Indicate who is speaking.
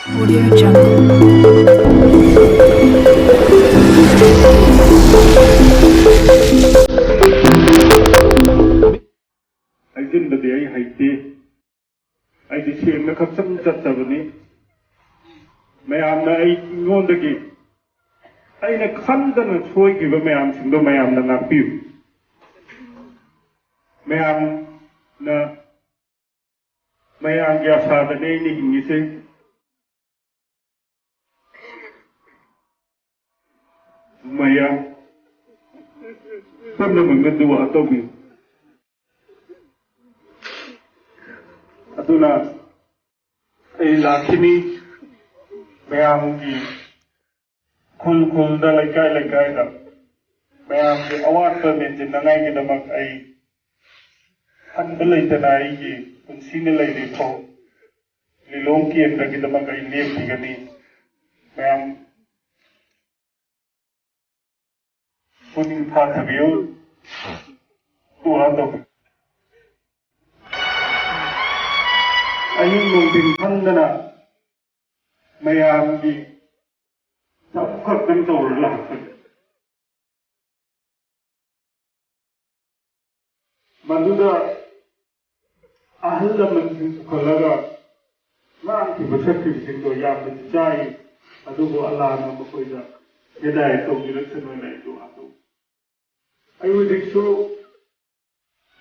Speaker 1: Audio Jungle.
Speaker 2: I didn't the day I did. I did see the custom Saturday. May I know the game? I in a condemned soy give a man to the man than a few. May I guess how the name you say? May I? Some of them can do what I told me. Aduna, a lakini, Mayangi, Kul the like I, Mayam, award permit in the night in the month I unbelieved I considerably for Lilonki and the Gidamak I live Pigani. Mayam, putting part of you to other. Ayun nung pinagdana mayami dapat ng tawla. Manuda ahal naman kalaga na ang ibasakit sito yaman jay adugo Allah na makoy da hidayah to gilat sa nila ito ato. I would so